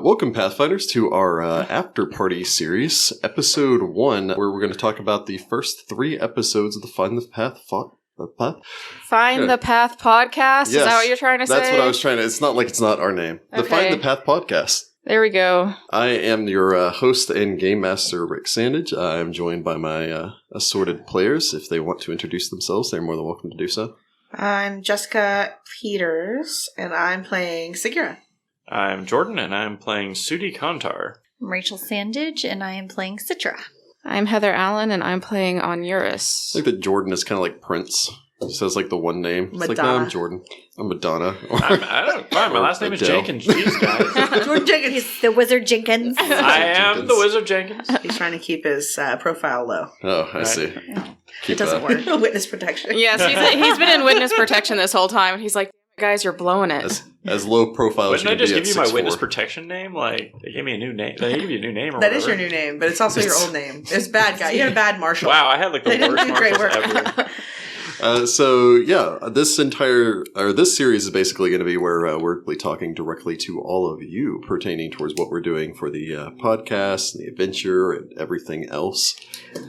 Welcome, Pathfinders, to our After Party series, Episode 1, where we're going to talk about the first 3 episodes of the Find the Path Find the Path podcast? Yes, is that what you're trying to say? That's what I was trying to... It's not like it's not our name. The Find the Path podcast. There we go. I am your host and game master, Rick Sandidge. I am joined by my assorted players. If they want to introduce themselves, they're more than welcome to do so. I'm Jessica Peters, and I'm playing Sagira. I'm Jordan, and I'm playing Sudi Kontar. I'm Rachel Sandidge, and I am playing Sitra. I'm Heather Allen, and I'm playing Onuris. I think that Jordan is kind of like Prince. It says like the one name. It's like, no, I'm Jordan. I'm Madonna. I don't know. My last name is Jenkins. Jeez, guys. Jordan Jenkins. He's the Wizard Jenkins. I am the Wizard Jenkins. He's trying to keep his profile low. Oh, I see. It doesn't work. Witness protection. Yes, he's been in witness protection this whole time. He's like, guys, you're blowing it. As low profile as you can be. Didn't I just give you my 6'4". witness protection name? Like, they gave me a new name. They gave you a new name or That whatever. is your new name, but it's also your old name. It's bad guy. You had a bad marshal. Wow, I had like the They didn't worst do great marshals work. ever. This series is basically going to be where we're talking directly to all of you pertaining towards what we're doing for the podcast and the adventure and everything else.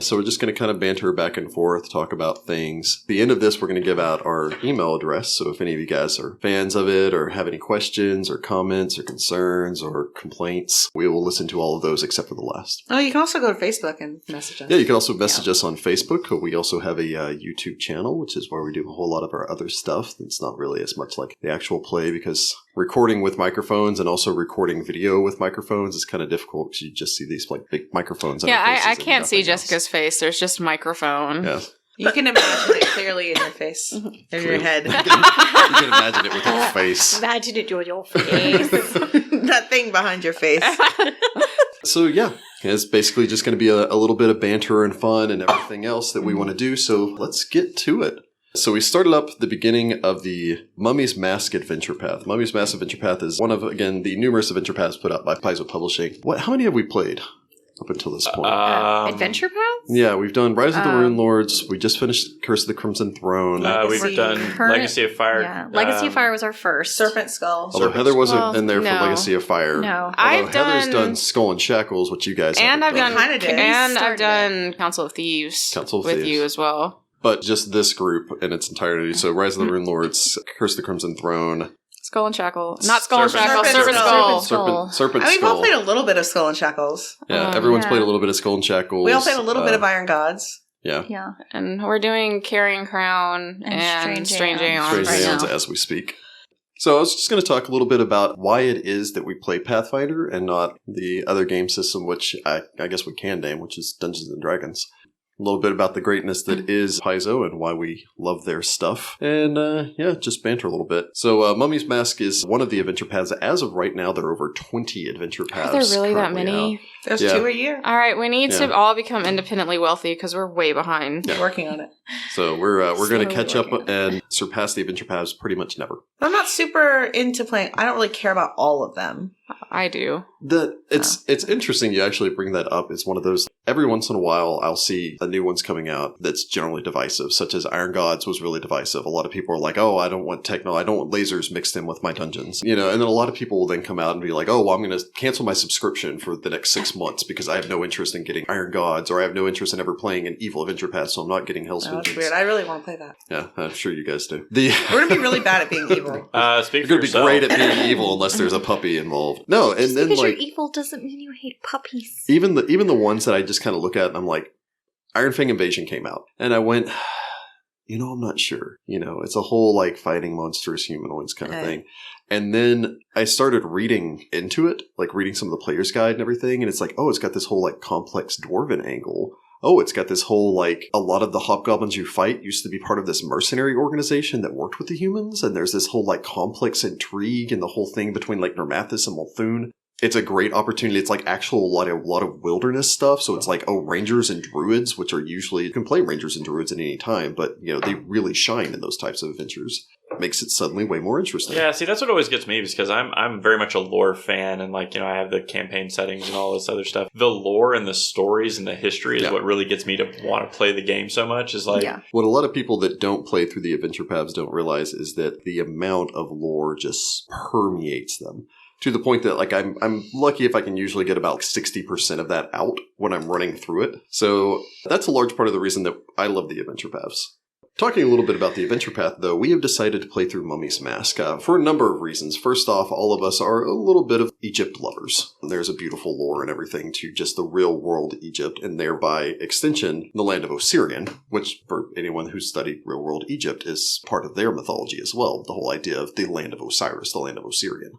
So we're just going to kind of banter back and forth, talk about things. At the end of this, we're going to give out our email address. So if any of you guys are fans of it or have any questions or comments or concerns or complaints, we will listen to all of those except for the last. Oh, you can also go to Facebook and message us. Yeah, you can also message us on Facebook. We also have a YouTube channel, which is where we do a whole lot of our other stuff. It's not really as much like the actual play because recording with microphones and also recording video with microphones is kind of difficult because you just see these like big microphones. Yeah, I can't see Jessica's face. There's just microphone. Yeah. You can imagine it clearly in your face, in your head. You can imagine it with your face. Imagine it with your face. That thing behind your face. So yeah, it's basically just going to be a little bit of banter and fun and everything else that we want to do. So let's get to it. So we started up the beginning of the Mummy's Mask Adventure Path. Mummy's Mask Adventure Path is one of, again, the numerous adventure paths put out by Paizo Publishing. How many have we played up until this point? Adventure Paths? Yeah, we've done Rise of the Rune Lords. We just finished Curse of the Crimson Throne. We've done Legacy of Fire. Yeah, Legacy of Fire was our first. Serpent Skull. Although Heather wasn't in there for Legacy of Fire. No. Heather's done Skull and Shackles, which you guys and haven't done. I've done Council of Thieves with you as well. But just this group in its entirety. So Rise of the Rune Lords, Curse of the Crimson Throne. Skull and Shackle. Not Skull and Shackle, Serpent Skull. Serpent We've Skull. all played a little bit of Skull and Shackles. Yeah, everyone's played a little bit of Skull and Shackles. We all played a little bit of Iron Gods. Yeah. Yeah. And we're doing Carrying Crown and Strange Aeons Strange Aeons as we speak. So I was just going to talk a little bit about why it is that we play Pathfinder and not the other game system, which I guess we can name, which is Dungeons & Dragons. A little bit about the greatness that is Paizo and why we love their stuff. And, just banter a little bit. So, Mummy's Mask is one of the adventure paths. As of right now, there are over 20 adventure paths. Are there really that many? Out. There's 2 a year. All right, we need to all become independently wealthy because we're way behind. Yeah. Working on it. So, we're going to catch up and surpass the adventure paths pretty much never. I'm not super into playing. I don't really care about all of them. I do. It's interesting you actually bring that up. It's one of those, every once in a while I'll see a new one's coming out that's generally divisive, such as Iron Gods was really divisive. A lot of people are like, oh, I don't want lasers mixed in with my dungeons. And then a lot of people will then come out and be like, oh, well, I'm going to cancel my subscription for the next 6 months because I have no interest in getting Iron Gods, or I have no interest in ever playing an evil adventure path, so I'm not getting Hell's Vengeance. That's weird. I really want to play that. Yeah, I'm sure you guys do. We're going to be really bad at being evil. You're going to be great at being evil unless there's a puppy involved. No, and Just then because like you're evil doesn't mean you hate puppies. even the ones that I just kind of look at and I'm like, Iron Fang Invasion came out, and I went, I'm not sure. It's a whole like fighting monstrous humanoids kind of thing. And then I started reading into it, like reading some of the player's guide and everything, and it's like, oh, it's got this whole like complex dwarven angle. Oh, it's got this whole, like, a lot of the hobgoblins you fight used to be part of this mercenary organization that worked with the humans, and there's this whole, like, complex intrigue and the whole thing between, like, Normathus and Multhune. It's a great opportunity. It's, like, a lot of wilderness stuff, so it's like, rangers and druids, which are usually, you can play rangers and druids at any time, but, they really shine in those types of adventures. Makes it suddenly way more interesting. Yeah, see, that's what always gets me, because I'm very much a lore fan, and I have the campaign settings and all this other stuff. The lore and the stories and the history is what really gets me to want to play the game so much. Is like what a lot of people that don't play through the adventure paths don't realize is that the amount of lore just permeates them. to the point that like I'm lucky if I can usually get about 60% of that out when I'm running through it. So that's a large part of the reason that I love the adventure paths. Talking a little bit about the adventure path, though, we have decided to play through Mummy's Mask for a number of reasons. First off, all of us are a little bit of Egypt lovers. There's a beautiful lore and everything to just the real world Egypt, and thereby extension, the land of Osirian, which for anyone who's studied real world Egypt is part of their mythology as well. The whole idea of the land of Osiris, the land of Osirian.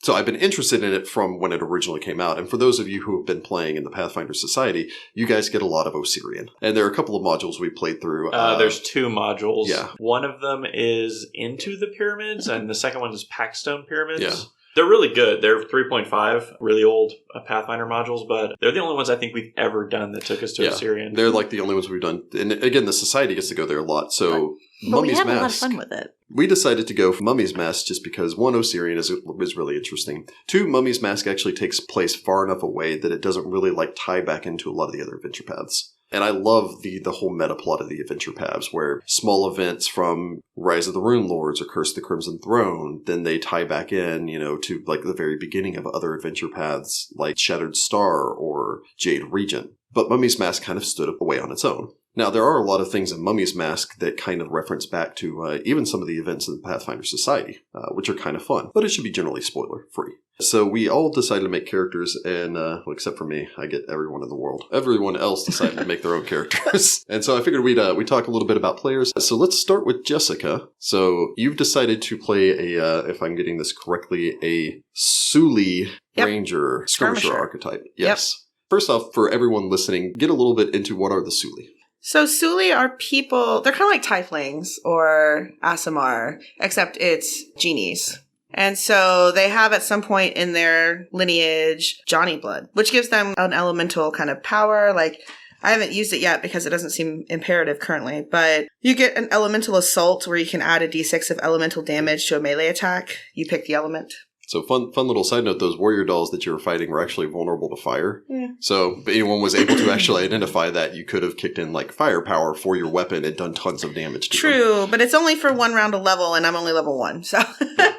So I've been interested in it from when it originally came out. And for those of you who have been playing in the Pathfinder Society, you guys get a lot of Osirian. And there are a couple of modules we played through. There's 2 modules. Yeah. One of them is Into the Pyramids, and the second one is Packstone Pyramids. Yeah. They're really good. They're 3.5, really old Pathfinder modules, but they're the only ones I think we've ever done that took us to Osirian. They're like the only ones we've done. And again, the Society gets to go there a lot. So But we Mummy's have a lot of Mask. fun with it. We decided to go for Mummy's Mask just because, 1, Osirian is really interesting. 2, Mummy's Mask actually takes place far enough away that it doesn't really like tie back into a lot of the other adventure paths. And I love the whole meta plot of the adventure paths, where small events from Rise of the Rune Lords or Curse of the Crimson Throne, then they tie back in, to like the very beginning of other adventure paths like Shattered Star or Jade Regent. But Mummy's Mask kind of stood away on its own. Now, there are a lot of things in Mummy's Mask that kind of reference back to even some of the events in the Pathfinder Society, which are kind of fun, but it should be generally spoiler-free. So we all decided to make characters, and well, except for me, I get everyone in the world. Everyone else decided to make their own characters. And so I figured we'd talk a little bit about players. So let's start with Jessica. So you've decided to play if I'm getting this correctly, a Suli Ranger Skirmisher archetype. Yes. Yep. First off, for everyone listening, get a little bit into what are the Suli. So Suli are people, they're kind of like tieflings or aasimar, except it's genies. And so they have at some point in their lineage Johnny blood, which gives them an elemental kind of power. Like, I haven't used it yet because it doesn't seem imperative currently, but you get an elemental assault where you can add a d6 of elemental damage to a melee attack. You pick the element. So fun little side note, those warrior dolls that you were fighting were actually vulnerable to fire. Yeah. So if anyone was able to actually identify that, you could have kicked in like firepower for your weapon and done tons of damage to them. True, but it's only for 1 round of level, and I'm only level 1, so I'm going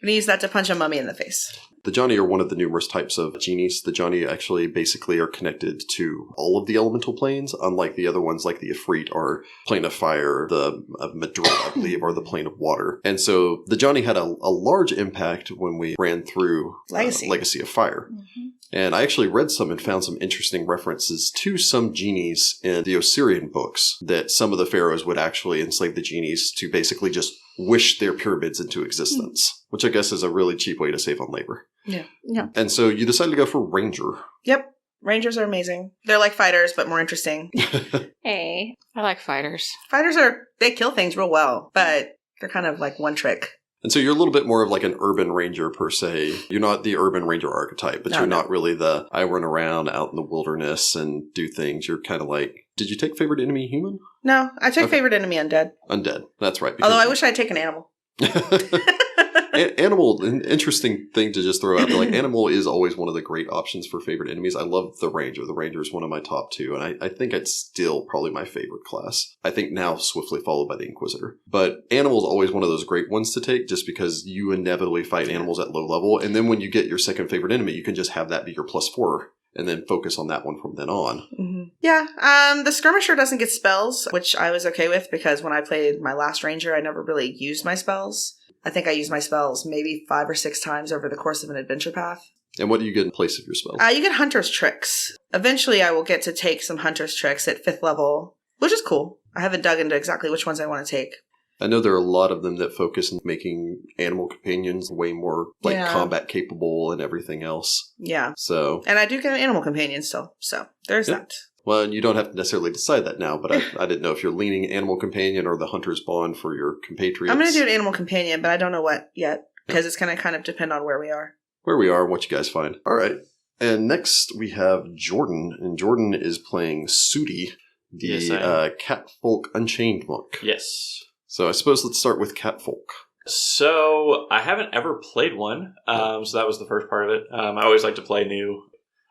to use that to punch a mummy in the face. The Johnny are one of the numerous types of genies. The Johnny actually basically are connected to all of the elemental planes, unlike the other ones like the Ifrit are plane of fire, the Madrid, I believe, are the plane of water. And so the Johnny had a large impact when we ran through Legacy of Fire. Mm-hmm. And I actually read some and found some interesting references to some genies in the Osirian books that some of the pharaohs would actually enslave the genies to basically just wish their pyramids into existence, which I guess is a really cheap way to save on labor. Yeah. And so you decided to go for Ranger. Yep. Rangers are amazing. They're like fighters, but more interesting. Hey. I like fighters. Fighters they kill things real well, but they're kind of like one trick. And so you're a little bit more of like an urban ranger per se. You're not the urban ranger archetype, but you're not really the I run around out in the wilderness and do things. You're kind of like, did you take favorite enemy human? No, I took favorite enemy undead. Undead, that's right. Although I wish I'd taken animal. Animal, an interesting thing to just throw out there. Like, animal is always one of the great options for favorite enemies. I love the Ranger. The Ranger is one of my top 2, and I think it's still probably my favorite class. I think now swiftly followed by the Inquisitor. But animal is always one of those great ones to take just because you inevitably fight animals at low level, and then when you get your second favorite enemy, you can just have that be your +4 and then focus on that one from then on. Mm-hmm. Yeah, the Skirmisher doesn't get spells, which I was okay with because when I played my last Ranger, I never really used my spells. I think I used my spells maybe 5 or 6 times over the course of an adventure path. And what do you get in place of your spells? You get Hunter's Tricks. Eventually, I will get to take some Hunter's Tricks at 5th level, which is cool. I haven't dug into exactly which ones I want to take. I know there are a lot of them that focus on making animal companions way more combat capable and everything else. Yeah. So, and I do get an animal companion still. So there's that. Well, and you don't have to necessarily decide that now, but I didn't know if you're leaning animal companion or the hunter's bond for your compatriots. I'm going to do an animal companion, but I don't know what yet because it's going to kind of depend on where we are. Where we are and what you guys find. All right. And next we have Jordan, and Jordan is playing Sudi, the catfolk Unchained monk. Yes. So I suppose let's start with catfolk. So I haven't ever played one, so that was the first part of it. I always like to play new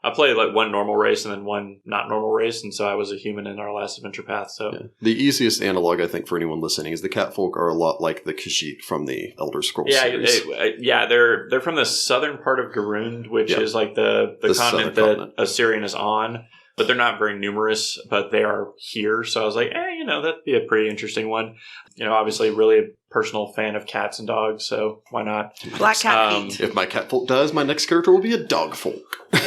I played like one normal race and then one not normal race, and so I was a human in our last adventure path. So the easiest analog I think for anyone listening is the catfolk are a lot like the Khajiit from the Elder Scrolls series. They're from the southern part of Garund, which is like the continent that Assyrian is on. But they're not very numerous, but they are here. So I was like, that'd be a pretty interesting one. Obviously really a personal fan of cats and dogs, so why not? Black cat feet. If my catfolk dies, my next character will be a dog folk. I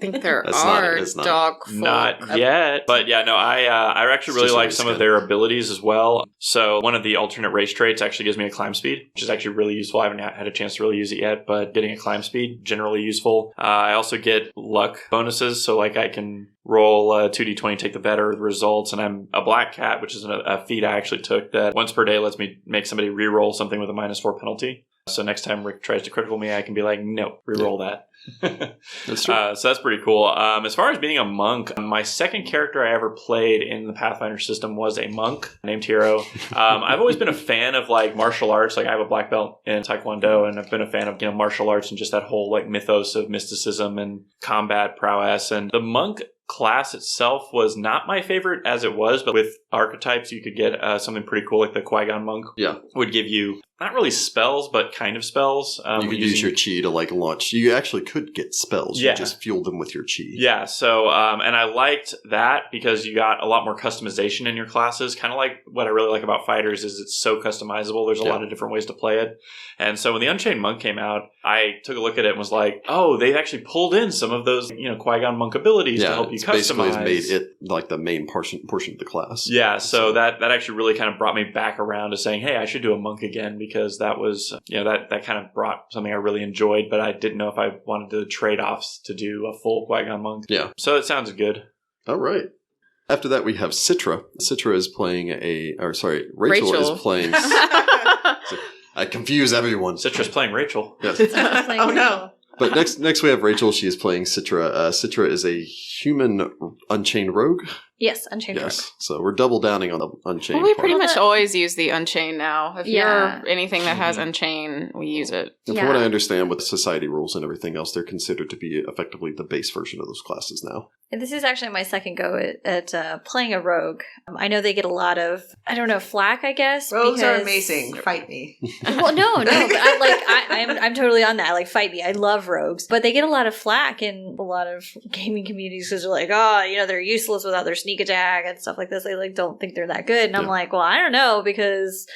think there are dog folk. Not yet. But I actually really like some of their abilities as well. So one of the alternate race traits actually gives me a climb speed, which is actually really useful. I haven't had a chance to really use it yet, but getting a climb speed, generally useful. I also get luck bonuses, so like I can roll 2d20, take the better of the results, and I'm a black cat, which is a feat I actually took that once per day lets me make somebody re-roll something with a -4 penalty. So next time Rick tries to critical me, I can be like, no, re-roll that. That's true. So that's pretty cool. As far as being a monk, my second character I ever played in the Pathfinder system was a monk named Hero. I've always been a fan of like martial arts. Like I have a black belt in Taekwondo, and I've been a fan of martial arts and just that whole like mythos of mysticism and combat prowess. And the monk class itself was not my favorite as it was, but with archetypes you could get something pretty cool, like the Qui-Gon monk would give you not really spells, but kind of spells. You could use your chi to like launch. You actually could get spells. You just fuel them with your chi. Yeah. So, and I liked that because you got a lot more customization in your classes. Kind of like what I really like about fighters is it's so customizable. There's a lot of different ways to play it. And so when the Unchained Monk came out, I took a look at it and was like, oh, they actually pulled in some of those, Qui-Gon monk abilities to help you customize. Basically has made it like the main portion of the class. Yeah. So that actually really kind of brought me back around to saying, hey, I should do a monk again, because that was, that kind of brought something I really enjoyed, but I didn't know if I wanted the trade-offs to do a full Qui-Gon monk. Yeah. So it sounds good. All right. After that, we have Sitra. Sitra is playing Rachel is playing... I confuse everyone. Citra's playing Rachel. Yes. Oh, no. But next we have Rachel. She is playing Sitra. Sitra is a human Unchained rogue. Yes, Unchained rogue. So we're double downing on the Unchained. Well, we pretty much always use the Unchained now. If Yeah. you're anything that has Unchained, we use it. And from what I understand, with society rules and everything else, they're considered to be effectively the base version of those classes now. And this is actually my second go at playing a rogue. I know they get a lot of, flack, I guess. Rogues are amazing. Fight me. Well, no, but I'm totally on that. Like, fight me. I love rogues. But they get a lot of flack in a lot of gaming communities because they're like, they're useless without their sneak attack and stuff like this. They don't think they're that good. And I'm like, well, I don't know, because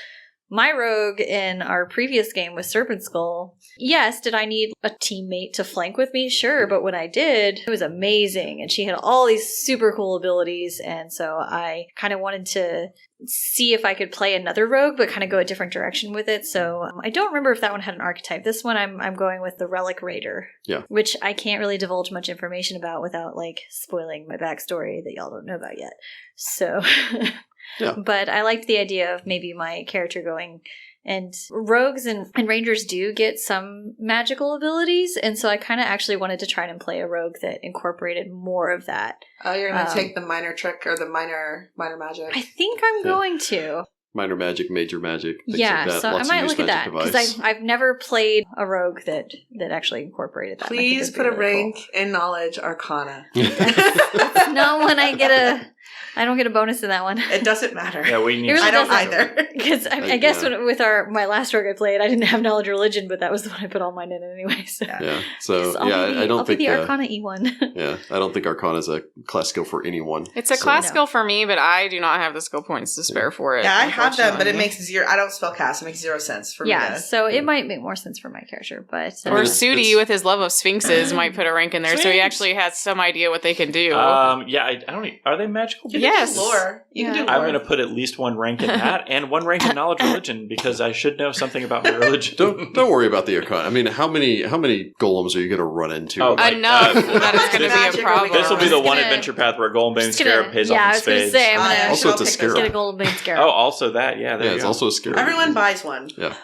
my rogue in our previous game with Serpent Skull, yes, did I need a teammate to flank with me? Sure, but when I did, it was amazing. And she had all these super cool abilities, and so I kind of wanted to see if I could play another rogue, but kind of go a different direction with it. So I don't remember if that one had an archetype. This one I'm going with the Relic Raider, which I can't really divulge much information about without spoiling my backstory that y'all don't know about yet. So... But I liked the idea of maybe my character going, and rogues and rangers do get some magical abilities, and so I kind of actually wanted to try and play a rogue that incorporated more of that. Oh, you're going to take the minor trick or the minor magic? I think I'm going to. Minor magic, major magic, things like that. So Lots I might of look at that, because I've never played a rogue that actually incorporated that. Please put a rank in Knowledge Arcana. That's not when I don't get a bonus in that one. It doesn't matter. Yeah, we need. Really I don't either. Because I guess with my last rogue I played, I didn't have Knowledge Religion, but that was the one I put all mine in anyway. So I don't think the Arcana E1. I don't think Arcana is a class skill for anyone. It's a class skill for me, but I do not have the skill points to spare for it. Yeah, I have them, but it makes zero. I don't spellcast. It makes 0 sense for me. Yeah, so it might make more sense for my character, but or Sudi with his love of sphinxes might put a rank in there, so he actually has some idea what they can do. I don't. Are they magical? Yes. Lore. You can do lore. I'm going to put at least one rank in that and one rank in Knowledge Religion, because I should know something about my religion. Don't worry about the Arcana. I mean, how many golems are you going to run into? Enough that it's going to be a problem. This will be the one adventure path where Goldenbane Scarab pays off in spades. Yeah, I was going to say, also it's a scarab. Get a Goldenbane Scarab. Oh, also that. Yeah, it's also a scarab. Everyone buys one. Yeah.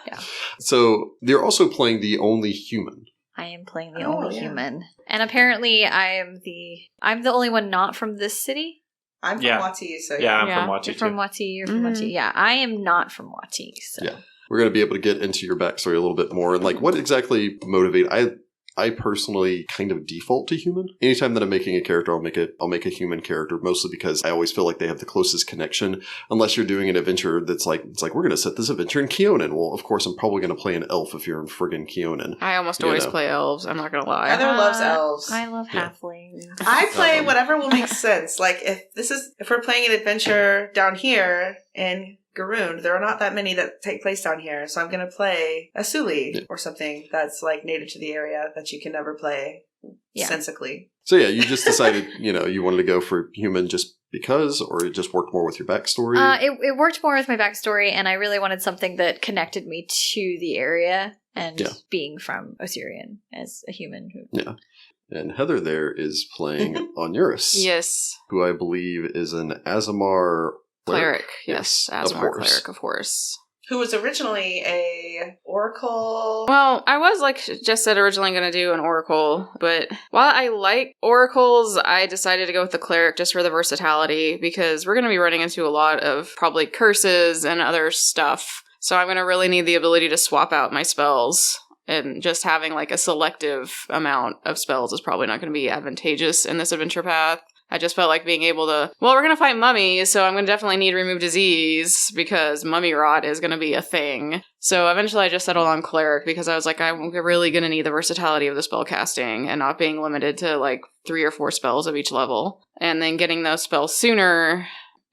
So they're also playing the Only Human. I am playing the Only Human. And apparently I'm the only one not from this city. I'm from Wati, so I'm from Wati, You're from Wati, you're from Wati. Yeah, I am not from Wati, so. Yeah. We're going to be able to get into your backstory a little bit more. And what exactly motivated... I personally kind of default to human. Anytime that I'm making a character, I'll make a human character, mostly because I always feel like they have the closest connection. Unless you're doing an adventure that's like, it's like, we're going to set this adventure in Keonan. Well, of course, I'm probably going to play an elf if you're in friggin' Keonan. I almost always play elves. I'm not going to lie. Heather loves elves. I love halflings. I play whatever will make sense. Like, if we're playing an adventure down here in Garoon, there are not that many that take place down here, so I'm going to play a suli or something that's like native to the area that you can never play sensically. So yeah, you just decided, you wanted to go for human just because, or it just worked more with your backstory? It worked more with my backstory, and I really wanted something that connected me to the area and being from Osirian as a human. Yeah. And Heather there is playing Onuris. Yes. Who I believe is an aasimar Cleric, yes. Aasimar Cleric of Horus. Who was originally a oracle. Well, I was, like Jess said, originally going to do an oracle, but while I like oracles, I decided to go with the cleric just for the versatility, because we're going to be running into a lot of probably curses and other stuff. So I'm going to really need the ability to swap out my spells. And just having like a selective amount of spells is probably not going to be advantageous in this adventure path. I just felt like being able to, we're going to fight mummies, so I'm going to definitely need remove disease because mummy rot is going to be a thing. So eventually I just settled on cleric because I was like, I'm really going to need the versatility of the spell casting and not being limited to like 3 or 4 spells of each level. And then getting those spells sooner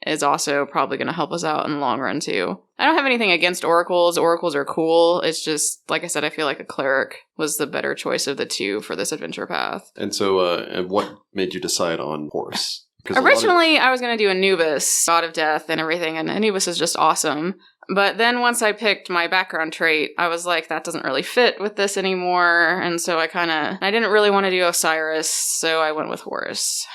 is also probably going to help us out in the long run too. I don't have anything against oracles. Oracles are cool. It's just, like I said, I feel like a cleric was the better choice of the two for this adventure path. And so, and what made you decide on Horus? Originally, I was going to do Anubis, god of death and everything, and Anubis is just awesome. But then once I picked my background trait, I was like, that doesn't really fit with this anymore. And so I didn't really want to do Osiris, so I went with Horus.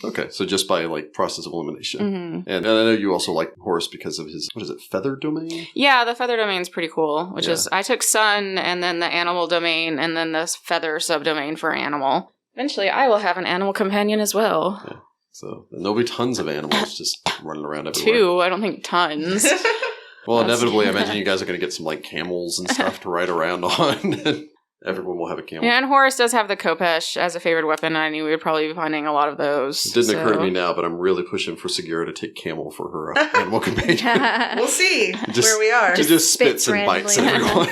Okay, so just by like process of elimination. Mm-hmm. And I know you also like Horus because of his, feather domain? Yeah, the feather domain's pretty cool, which is, I took sun and then the animal domain and then the feather subdomain for animal. Eventually I will have an animal companion as well. Yeah. So there'll be tons of animals just running around everywhere. 2, I don't think tons. Well, inevitably I imagine you guys are going to get some like camels and stuff to ride around on. Everyone will have a camel. Yeah, and Horus does have the Khopesh as a favorite weapon. I knew we would probably be finding a lot of those. It didn't occur to me now, but I'm really pushing for Sagira to take camel for her animal companion. We'll see where we are. He just spits and bites everyone.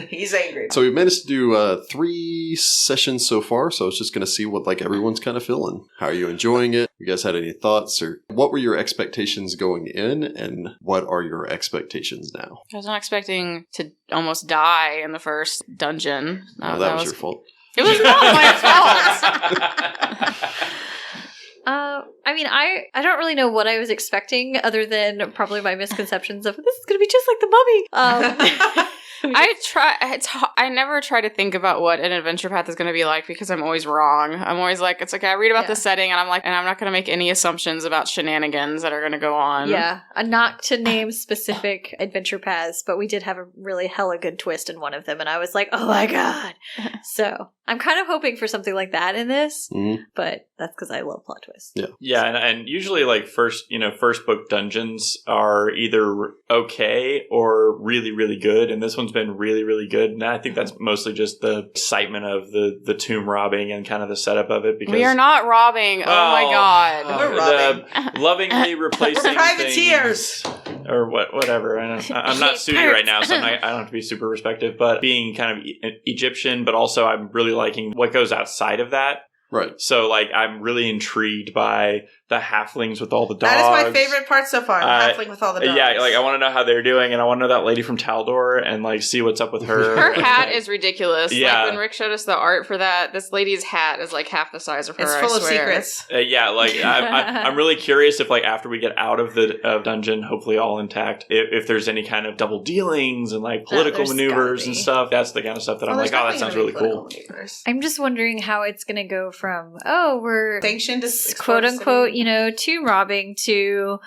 He's angry. So we've managed to do 3 sessions so far, so I was just going to see what like everyone's kind of feeling. How are you enjoying it? You guys had any thoughts? Or what were your expectations going in, and what are your expectations now? I was not expecting to almost die in the first dungeon. No, that was your fault. It was not my fault. I don't really know what I was expecting other than probably my misconceptions of this is going to be just like the mummy. I never try to think about what an adventure path is going to be like because I'm always wrong. I'm always like, it's like I read about the setting and I'm like, and I'm not going to make any assumptions about shenanigans that are going to go on. Yeah. Not to name specific adventure paths, but we did have a really hella good twist in one of them and I was like, oh my god. So I'm kind of hoping for something like that in this, but that's because I love plot twists. Yeah. Yeah. And usually like first book dungeons are either okay or really, really good. And this one's been really, really good. And I think that's mostly just the excitement of the tomb robbing and kind of the setup of it. Because we are not robbing. Oh my god. We're robbing. Lovingly replacing We're privateers. Things, or whatever. I'm not Sudi right now, so I don't have to be super respective. But being kind of Egyptian, but also I'm really liking what goes outside of that. Right. So, like, I'm really intrigued by the halflings with all the dogs. That is my favorite part so far, the halfling with all the dogs. Yeah, like, I want to know how they're doing, and I want to know that lady from Taldor, and, like, see what's up with her. Her hat is ridiculous. Yeah. Like, when Rick showed us the art for that, this lady's hat is, like, half the size of her, It's full of secrets. Yeah, like, I'm really curious if, like, after we get out of the dungeon, hopefully all intact, if there's any kind of double dealings and, like, political maneuvers and stuff. That's the kind of stuff that I'm like, oh, that sounds really cool. I'm just wondering how it's going to go from, we're sanctioned to quote-unquote, tomb robbing to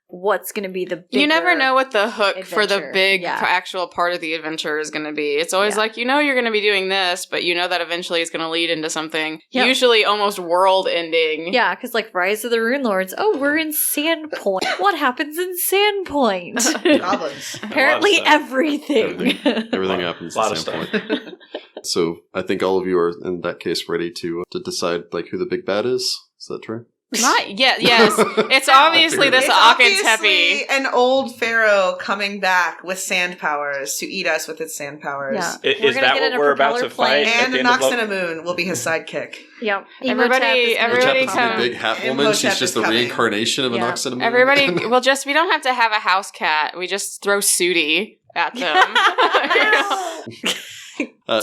what's going to be the bigger You never know what the hook adventure. for the big actual part of the adventure is going to be. It's always like, you're going to be doing this, but you know that eventually it's going to lead into something usually almost world-ending. Yeah, because like Rise of the Rune Lords, we're in Sandpoint. What happens in Sandpoint? Goblins. Apparently everything. Everything happens a lot at of some stuff. point. So I think all of you are, in that case, ready to decide like who the big bad is. Is that true? Not yet. Yes, it's obviously this It's Akentepe. obviously an old pharaoh coming back with sand powers to eat us with its sand powers. Yeah. Is gonna that get in what a we're about propeller to fight? plane. at And the end of Noxinamun will be his sidekick. Yep. Everybody Which come- happens to be Big Hat Woman. Imhotep She's is just the coming. reincarnation of an Yeah. Oxinamun. Everybody, we don't have to have a house cat. We just throw Sudi at them.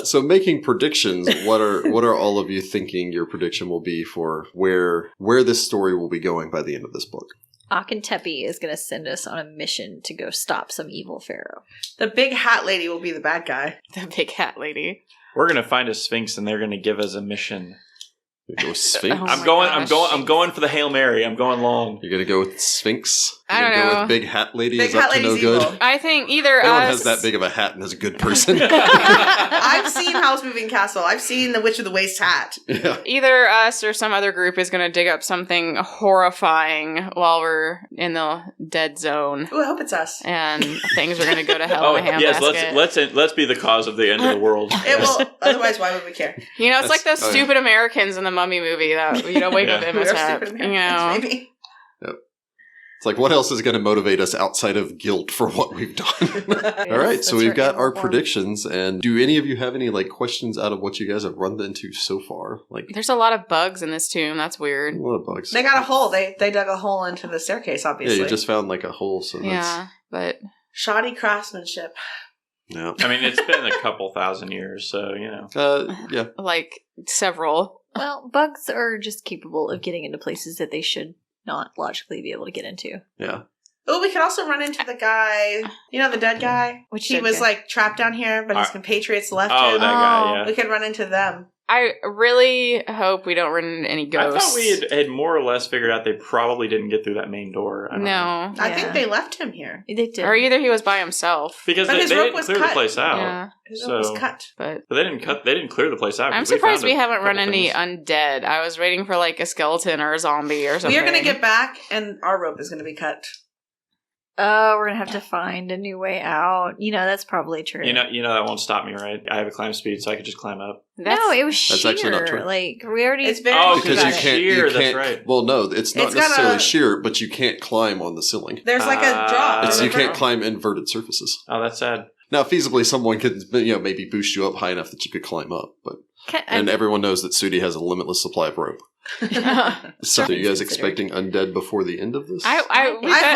So making predictions, what are all of you thinking your prediction will be for where this story will be going by the end of this book? Akentepe is going to send us on a mission to go stop some evil pharaoh. The big hat lady will be the bad guy. The big hat lady. We're gonna find a Sphinx, and they're gonna give us a mission. You go with Sphinx. Oh I'm my going. gosh. I'm going for the Hail Mary. I'm going long. You're gonna go with Sphinx. I You're don't gonna go know. with Big Hat Lady. Big is up Hat to no Lady's good. evil. I think either No one us. has that big of a hat and is a good person. I've seen House Moving Castle. I've seen The Witch of the Waste hat. Yeah. Either us or some other group is going to dig up something horrifying while we're in the dead zone, Ooh, I hope it's us. and things are going to go to hell Oh in a yes, handbasket. let's be the cause of the end of the world. It will. Otherwise, why would we care? You know, it's like those Oh, yeah. stupid Americans in the Mummy movie that wake up Yeah. We are Imhotep. stupid You Americans, know, maybe. It's like, what else is going to motivate us outside of guilt for what we've done? All right, so That's we've our got animal our form. predictions. And do any of you have any like questions out of what you guys have run into so far? Like there's a lot of bugs in this tomb. That's a weird. lot of bugs. They got a hole. They dug a hole into the staircase, Yeah, obviously. you just found like a hole. So that's, Yeah, but Shoddy craftsmanship. yeah. I mean, it's been a couple thousand years, so you know. Yeah. like several. Well, bugs are just capable of getting into places that they should not logically be able to get into. Yeah. Oh, we could also run into the guy. You know, the dead guy? Which He dead was guy? like trapped down here, but his compatriots left Oh, him. that guy. Yeah. We could run into them. I really hope we don't run into any I ghosts. thought we had more or less figured out they probably didn't get through that main door. I don't know. No. I Yeah. think they left him here. They did. Or either he was by himself. Because But they his rope didn't was clear cut. the place out. Yeah. His rope was So- cut. But But they didn't clear the place out. I'm 'cause we surprised found we a haven't run couple any things. undead. I was waiting for like a skeleton or a zombie or something. We are going to get back, and our rope is going to be cut. Oh, we're gonna have to find a new way out. You know, that's probably true. You know that won't stop me, right? I have a climb speed, so I could just climb up. no, it was That's sheer. actually not true. Like we already. It's very Oh, Because got you it. can't, Sheer, you that's can't. right. Well, no, it's not It's got necessarily a- sheer, but you can't climb on the ceiling. There's like a drop. It's- It's, in you the can't front. climb inverted surfaces. Oh, that's sad. Now, feasibly, someone could, maybe boost you up high enough that you could climb up, but and everyone knows that Sudi has a limitless supply of rope. So, are you guys expecting undead before the end of this? I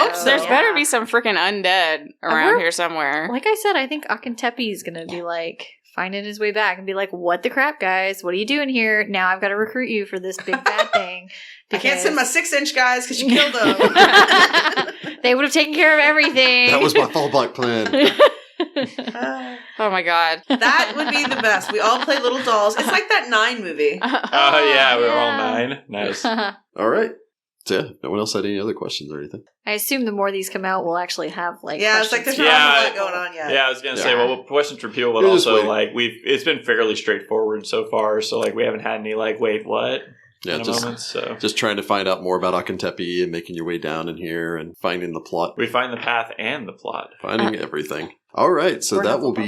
hope so. There's Yeah. better be some freaking undead around We're- here somewhere. Like I said, I think Akentepe is gonna be like finding his way back and be like, "What the crap, guys? What are you doing here? Now I've got to recruit you for this big bad thing." I can't send my 6-inch guys because you killed them. They would have taken care of everything. That was my fallback plan. Oh my god. That would be the best. We all play little dolls. It's like that 9 movie. Oh, yeah, we're all yeah. 9. Nice. All right. So, yeah, no one else had any other questions or anything? I assume the more these come out, we'll actually have like Yeah, it's like there's questions. not a Yeah. lot going on yet. Yeah, I was gonna say, Yeah. well, questions for people, but You're just also waiting. like it's been fairly straightforward so far. So like we haven't had any like, wait, what? Yeah, kind of just moments. So just trying to find out more about Akentepe and making your way down in here and finding the plot, we find the path and the plot. finding everything. All right, so Or that not will the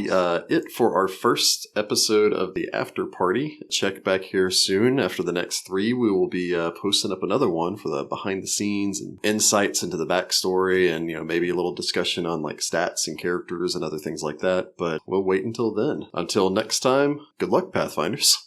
be it for our first episode of the After Party. Check back here soon. After the next 3, we will be posting up another one for the behind the scenes and insights into the backstory and, maybe a little discussion on like stats and characters and other things like that. But we'll wait until then. Until next time, good luck, Pathfinders.